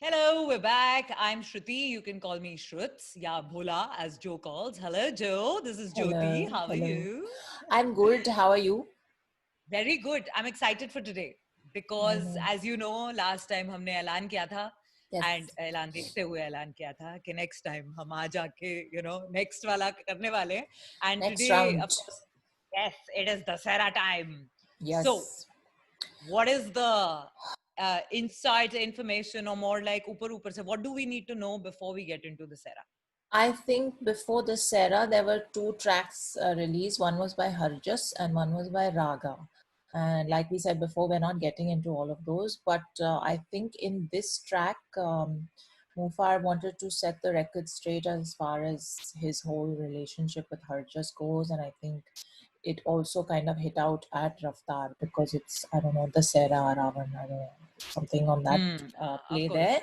Hello, we're back. I'm Shruti. You can call me Shruts. Yeah, Bhola, as Joe calls. Hello, Joe. This is Jyoti. Hello, How are hello. you? I'm good. How are you? Very good. I'm excited for today I because, know. as you know, last time हमने ऐलान किया था Yes. and ऐलान देखते हुए ऐलान किया था कि next time हम आ जाके next वाला करने वाले हैं. And Next today, round. of course, yes, it is Dussehra time. So, Yes. what is the insight information, or more like upar se, what do we need to know before we get into Dussehra? I think before the Sarah, there were two tracks released. One was by Harjas and one was by Raga. And like we said before, we're not getting into all of those. But I think in this track, Mufar wanted to set the record straight as far as his whole relationship with Harjas goes. And I think it also kind of hit out at Raftar because it's, I don't know, the Sarah Ravan, I don't know, something on that Of play course. there.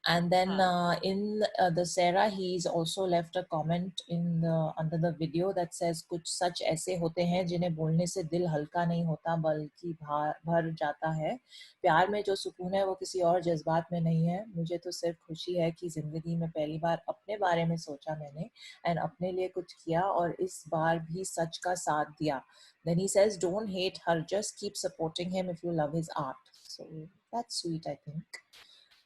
And then Haan. in the Sarah, he's also left a comment in the under the video that says कुछ सच ऐसे होते हैं जिन्हें बोलने से दिल हल्का नहीं होता बल्कि भर जाता है प्यार में जो सुकून है वो किसी और जज्बात में नहीं है मुझे तो सिर्फ खुशी है कि जिंदगी में पहली बार अपने बारे में सोचा मैंने एंड अपने लिए कुछ किया और इस बार भी सच का साथ दिया. Then he says don't hate her, just keep supporting him if you love his art. So that's sweet, I think.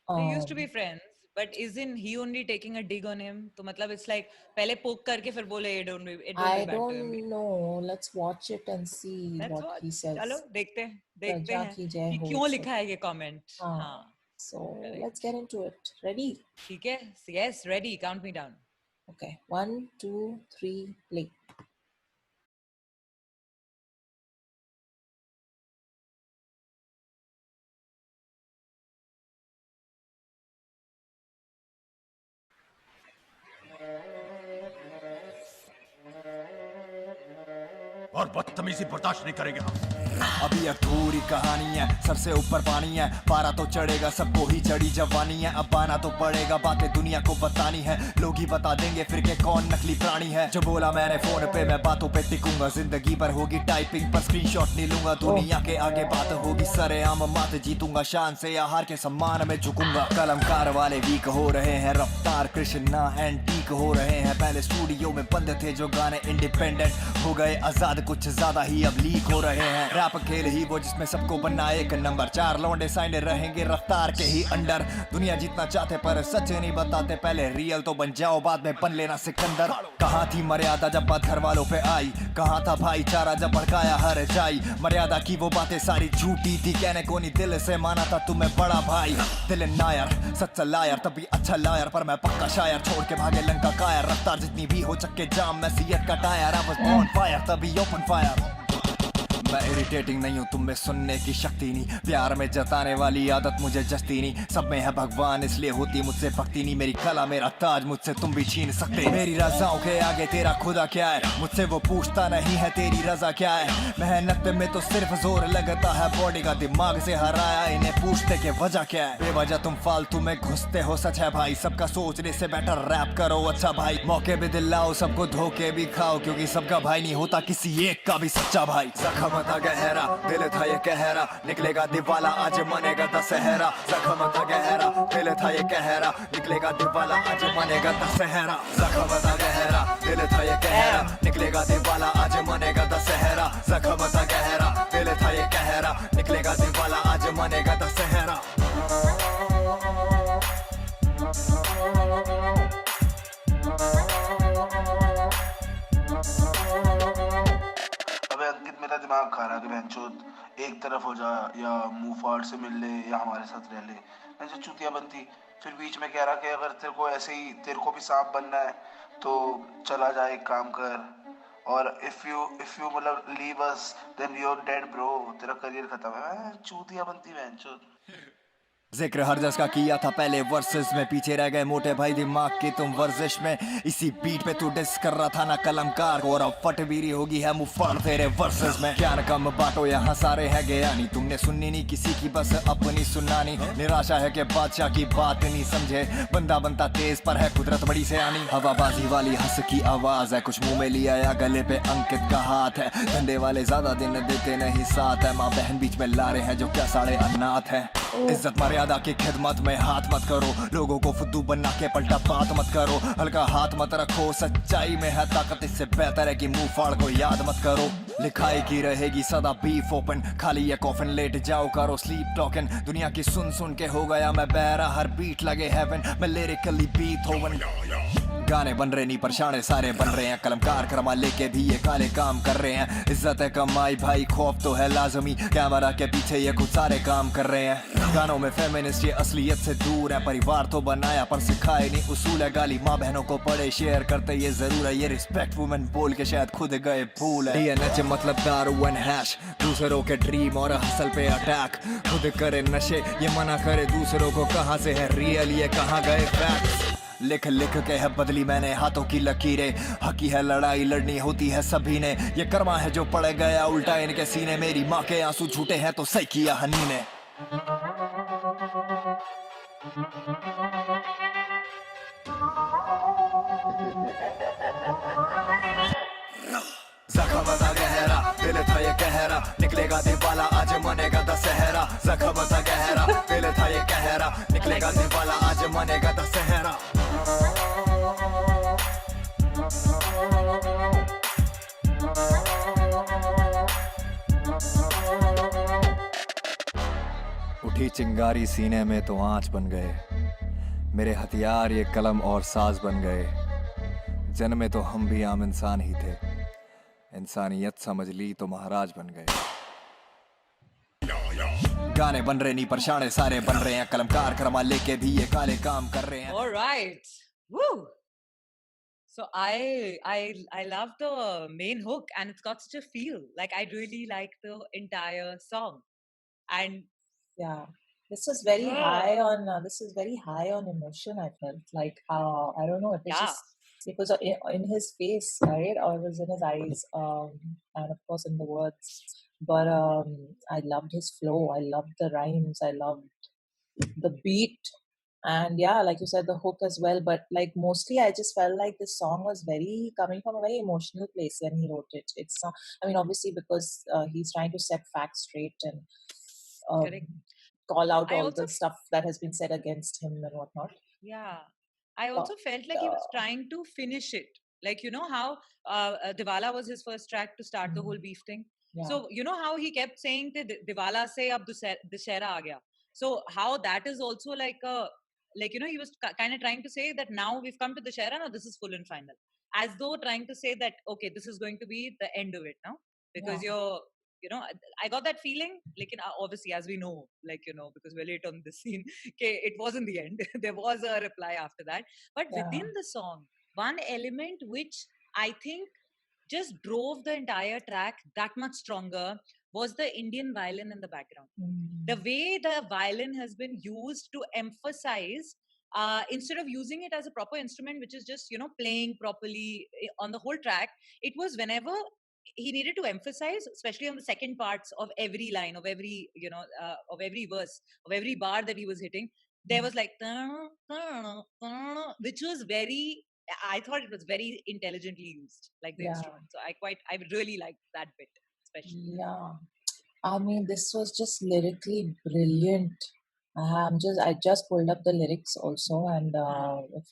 They used to be friends, but isn't he only taking a dig on him? तो मतलब it's like पहले poke करके फिर बोले it don't be I bad to him. don't know. Let's watch it and see Let's what watch. he says. चलो देखते प्रजा हैं की जय कि हो. क्यों लिखा है ये comment. हाँ. हाँ. So Correct. let's get into it. Ready? ठीक है. Yes, ready. Count me down. Okay. 1, 2, 3, play. और बदतमीजी बर्दाश्त नहीं करेंगे हम. अभी अधूरी कहानी है सर से ऊपर पानी है पारा तो चढ़ेगा सबको ही चढ़ी जवानी है अब आना तो पड़ेगा बातें दुनिया को बतानी है लोग ही बता देंगे फिर के कौन नकली प्राणी है जो बोला मैंने फोन पे मैं बातों पे टिकूंगा जिंदगी भर होगी टाइपिंग पर स्क्रीनशॉट नहीं लूंगा दुनिया के आगे बात होगी सरेआम मात जीतूंगा शान से या हार के सम्मान में झुकूंगा कलमकार वाले वीक हो रहे हैं रफ्तार कृष्णा एंटीक हो रहे हैं पहले स्टूडियो में बंद थे जो गाने इंडिपेंडेंट हो गए आजाद कुछ ज्यादा ही अब लीक हो रहे हैं रैप खेल ही वो जिसमें सबको बनना एक नंबर 4 लौंडे साइंड रहेंगे रफ्तार के ही अंडर दुनिया जीतना चाहते पर सच नहीं बताते पहले रियल तो बन जाओ बाद में बन लेना सिकंदर कहाँ थी मर्यादा जब बात घर वालों पे आई कहाँ था भाईचारा जब भड़काया हर जाई मर्यादा की वो बातें सारी झूठी थी कहने को नहीं दिल से माना था तुम्हें बड़ा भाई दिल नायर सच्चा लायर तभी अच्छा लायर पर मैं पक्का शायर छोड़ के भागे लंका कायर रफ्तार जितनी भी हो चक्के जाम मैं सीएट का tyre I was on fire तभी ओपन फायर मैं इरिटेटिंग नहीं हूँ तुम में सुनने की शक्ति नहीं प्यार में जताने वाली आदत मुझे जस्ती नहीं सब में है भगवान इसलिए होती मुझसे भक्ति नहीं मेरी कला मेरा ताज मुझसे तुम भी छीन सकते मेरी रजाओं के आगे तेरा खुदा क्या है मुझसे वो पूछता नहीं है तेरी रजा क्या है मेहनत में तो सिर्फ जोर लगता है बॉडी का दिमाग से हराया इन्हें पूछते के वजह क्या है बेवजह तुम फालतू में घुसते हो सच है भाई सबका सोचने से बेटर रैप करो अच्छा भाई मौके भी दिलाओ सबको धोखे भी खाओ क्योंकि सबका भाई नहीं होता किसी एक का भी सच्चा भाई जख्म था गहरा दिल था ये कहरा निकलेगा दिवाला आज मनेगा दशहरा जख्म था गहरा दिल था ये कहरा निकलेगा दिवाला आज मनेगा दशहरा जख्म था गहरा दिल था ये कहरा निकलेगा दिवाला आज मनेगा दशहरा जख्म था गहरा दिल था ये कहरा निकलेगा दिवाला आज मनेगा दशहरा मेरा दिमाग खा रहा है कि बहनचोद एक तरफ हो जा या मुफाड़ से मिल ले या हमारे साथ रह ले मैं जो चूतिया बनती फिर बीच में कह रहा कि अगर तेरे को ऐसे ही तेरे को भी सांप बनना है तो चला जा एक काम कर और इफ यू मतलब leave us then you are dead bro तेरा करियर खत्म है चूतिया बनती बहनचोद जिक्र हर जस का किया था पहले वर्सेस में पीछे रह गए मोटे भाई दिमाग की तुम वर्जिश में इसी बीट पे तू डिस कर रहा था ना कलमकार और अब फट बीरी होगी है मुफाड़ तेरे वर्सेस में क्या न कम बाटो यहाँ सारे है गया नहीं तुमने सुननी नहीं किसी की बस अपनी सुनानी निराशा है कि बादशाह की बात नहीं समझे बंदा बनता तेज पर है कुदरत बड़ी से आनी हवाबाजी वाली हंस की आवाज है कुछ मुंह में लिया या गले पे अंकित का हाथ है धंधे वाले ज्यादा दिन देते नहीं साथ है माँ बहन बीच में ला रहे हैं जो क्या साढ़े अनाथ है Oh, इज्जत मर्यादा की खिदमत में हाथ मत करो, लोगों को फुद्दू बना के पलटा बात मत करो, हल्का हाथ मत रखो, सच्चाई में है ताकत, इससे बेहतर है कि मुंह फाड़ को याद मत करो। लिखाई की रहेगी सदा बीफ ओपन, खाली ये कॉफिन लेट जाओ करो स्लीप टॉकन, दुनिया की सुन सुन के हो गया मैं बहरा, हर बीट लगे हेवन, मैं लिरिकली बीट होवन। गाने बन रहे नहीं परछाने सारे बन रहे हैं, कलमकार करमा लेके भी ये काले काम कर रहे हैं, इज्जत है कमाई भाई खौफ तो है लाजमी, कैमरा के पीछे ये कुछ सारे काम कर रहे हैं। गानों में फेमिनिस्ट ये असलियत से दूर है, परिवार तो बनाया पर सिखाए नहीं उसूल है, गाली माँ बहनों को पड़े शेयर करते ये जरूर है, ये रिस्पेक्ट वुमेन बोल के शायद खुद गए भूल है। डीएनएच मतलब दारू एंड हैश, दूसरों के ड्रीम और हसल पे अटैक, खुद करे नशे ये मना करे दूसरों को, कहाँ से है रियल ये कहाँ गए फैक्ट्स। लिख लिख के है बदली मैंने हाथों की लकीरें, हकी है लड़ाई लड़नी होती है सभी ने, ये कर्मा है जो पड़ गया उल्टा इनके सीने, मेरी माँ के आंसू झूठे हैं तो सही किया हनी ने। जख्म था गहरा दिल था ये गहरा, निकलेगा दिवाला आज मनेगा दशहरा, जख्म था गहरा दिल था ये गहरा, निकलेगा दिवाला आज मनेगा दशहरा। उठी चिंगारी सीने में तो आँच बन गए, मेरे हथियार ये कलम और साज बन गए, जन्मे तो हम भी आम इंसान ही थे, इंसानियत समझ ली तो महाराज बन गए। गाने बन रहे नहीं परछाने सारे बन रहे हैं, कलमकार करमा लेके भी ये काले काम कर रहे हैं। All right. Woo. So I love the main hook, and it's got such a feel. Like I really like the entire song. And yeah. This is very high on. This is very high on emotion. I felt like I don't know. It was Yeah. just it was in his face, right? Or it was in his eyes, and of course in the words. But I loved his flow. I loved the rhymes. I loved the beat, and yeah, like you said, the hook as well. But like mostly, I just felt like this song was very coming from a very emotional place when he wrote it. It's not, I mean, obviously because he's trying to set facts straight and Correct. call out I all also the stuff that has been said against him and whatnot. Yeah. I also felt like he was trying to finish it. Like, you know how Diwala was his first track to start the whole beef thing? Yeah. So, you know how he kept saying that Diwala se ab Dussehra aa gaya. So, how that is also like like, you know, he was kind of trying to say that now we've come to Dussehra, now this is full and final. As though trying to say that, okay, this is going to be the end of it now. Because you're, you know, I got that feeling, like, obviously, as we know, like, you know, because we're late on this scene, okay, it wasn't the end. There was a reply after that. But within the song, one element which I think just drove the entire track that much stronger was the Indian violin in the background. The way the violin has been used to emphasize, instead of using it as a proper instrument, which is just, you know, playing properly on the whole track, it was whenever he needed to emphasize, especially on the second parts of every line, of every, you know, of every verse, of every bar that he was hitting, there was like, which was very, I thought it was very intelligently used, like the instrument. So I really liked that bit, especially. Yeah. I mean, this was just lyrically brilliant. I just pulled up the lyrics also, and if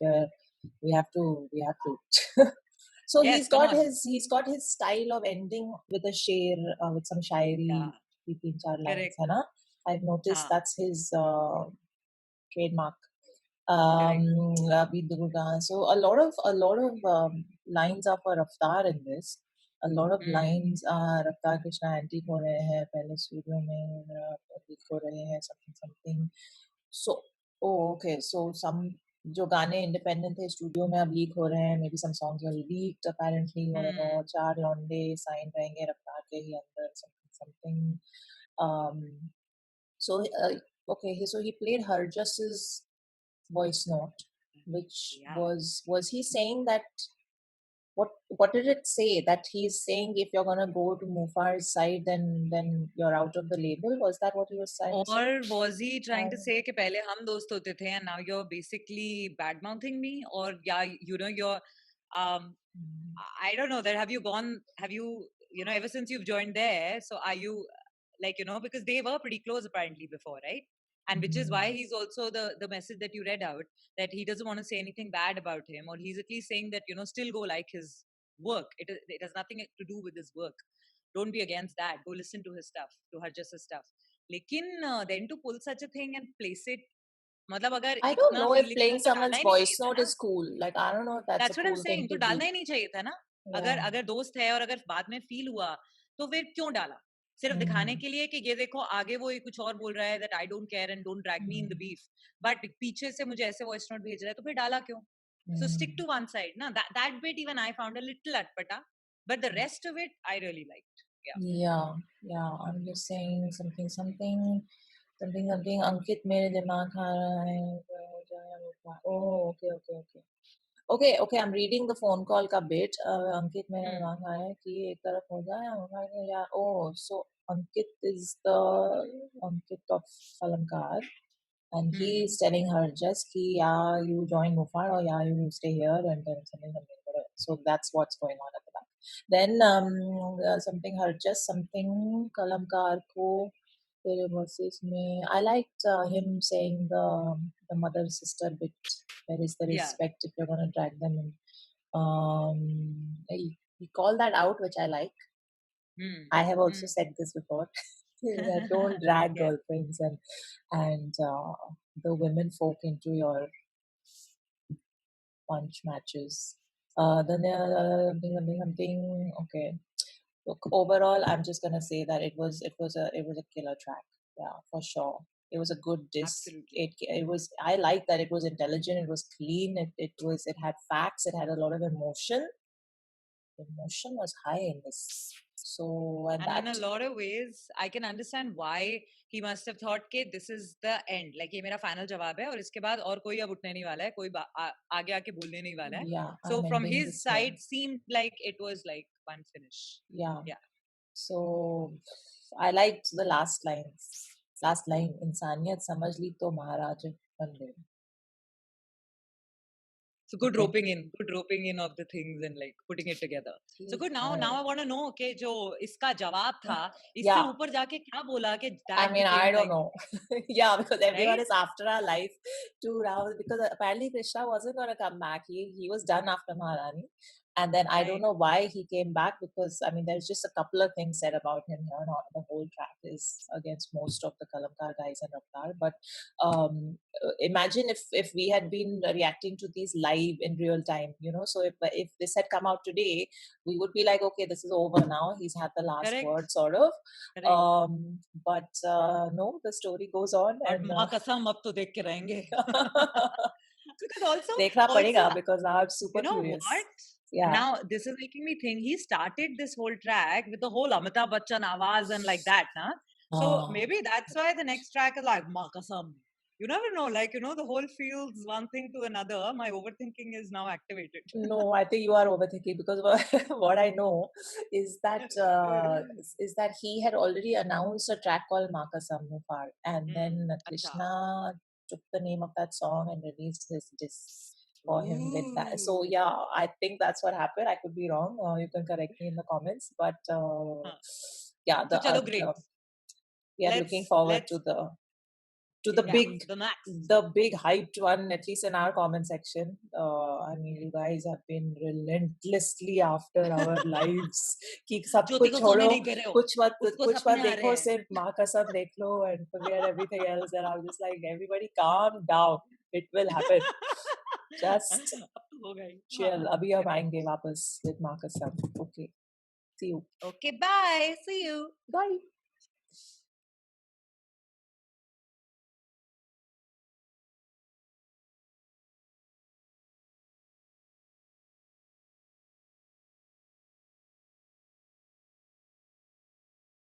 we have to. So Yes, he's got his style of ending with a sher, with some shairi, teen char lines, hai na? I've noticed that's his trademark. Beat the Gurgaon. So a lot of lines are for Raftaar in this. A lot of lines are Raftaar Krishna antique हो रहे हैं, पहले studio में leak हो रहे हैं, something. So okay, so some जो गाने independent थे studio में अब leak हो रहे हैं, maybe some songs were leaked apparently, or चार लौंडे sign रहेंगे रफ्तार के ही अंदर, something. So okay, so he played Harjas's voice note, which was he saying that what did it say, that he's saying if you're gonna go to Mufar's side then you're out of the label? Was that what he was saying? Or was he trying to say कि पहले हम दोस्त होते थे and now you're basically bad mouthing me? Or yeah, you know, you're I don't know, that have you you know, ever since you've joined there, so are you like, you know, because they were pretty close apparently before, right? and which is why he's also the message that you read out, that he doesn't want to say anything bad about him, or he's at least saying that, still go like his work. It has nothing to do with his work. Don't be against that. Go listen to his stuff, to Harjas's stuff. Lekin then to pull such a thing and place it, मतलब अगर I don't इतना know if feeling playing था तो someone's डालना ही नहीं voice चाहिए था note ना. is cool. Like, I don't know if that's a That's what I'm cool saying. thing तो to डालना do. ही नहीं चाहिए था ना. Yeah. अगर दोस्त है और अगर बाद में फील हुआ तो फिर क्यों डाला? सिर्फ दिखाने के लिए कि ये देखो आगे वो कुछ और बोल रहा है, that I don't care and don't drag me in the beef, but पीछे से मुझे ऐसे वॉइस नोट भेज रहा है, तो फिर डाला क्यों? So stick to one side ना. That bit even I found a little atpata, but the rest of it I really liked. Yeah. I'm just saying something. Ankit मेरे दिमाग खा रहा है. Oh, okay. I'm reading the phone call का bit. Ankit मेरा दिमाग खा रहा है कि एक तरफ हो जाए. Oh, so Ankit is the Ankit of Falankar, and he is telling her just कि yeah, you join Mufar or yeah, you stay here, and then something. So that's what's going on at the back. Then something Kalamkar को तेरे verses में, I liked him saying the mother sister bit. Where is the respect if you're gonna drag them in? He called that out, which I like. I have also said this before. That don't drag girlfriends and the women folk into your punch matches. Then something. Okay. Look, overall, I'm just gonna say that it was a killer track. Yeah, for sure. It was a good disc. It was. I like that it was intelligent. It was clean. It had facts. It had a lot of emotion. Emotion was high in this. So and in a lot of ways, I can understand why he must have thought कि this is the end. Like ये मेरा final जवाब है और इसके बाद और कोई अब उठने नहीं वाला है, कोई आगे आके बोलने नहीं वाला है. Yeah. So from his side, seemed like it was like one finish. Yeah. So I liked the last line. इंसानियत समझ ली तो महाराज बन गए. So good roping in of the things and like putting it together. So good. Now I want to know कि जो इसका जवाब था, इससे ऊपर जाके क्या बोला कि I mean, I don't know. Yeah, because everyone is after our life to Rahul, because apparently Krishna wasn't going to come back. He was done after Maharani. And then I don't know why he came back, because I mean, there's just a couple of things said about him here. Not the whole track is against most of the Kalamkar guys and Raftar. But imagine if we had been reacting to these live in real time, So if this had come out today, we would be like, okay, this is over now. He's had the last word, sort of. But no, the story goes on. And माँ कसम अब तो देख के रहेंगे. Because also, देखना पड़ेगा, because now I'm super curious. What? Yeah. Now this is making me think he started this whole track with the whole Amitabh Bachchan आवाज and like that, na? So maybe that's why the next track is like माँ कसम. You never know, like the whole feels one thing to another. My overthinking is now activated. No, I think you are overthinking, because what I know is that he had already announced a track called Maa Kasam Mufar, and then Krishna took the name of that song and released his disc for him with that. So yeah, I think that's what happened. I could be wrong. You can correct me in the comments, but yeah, great. We are looking forward to the big hyped one, at least in our comment section. I mean, you guys have been relentlessly after our lives. कि सब कुछ छोड़ो, कुछ मत देखो, सिर्फ माँ कसम देख लो and forget everything else. And I'm just like, everybody calm down. It will happen. Just chill. अभी हम आएंगे वापस with माँ कसम. Okay. See you. Okay, bye. See you. Bye.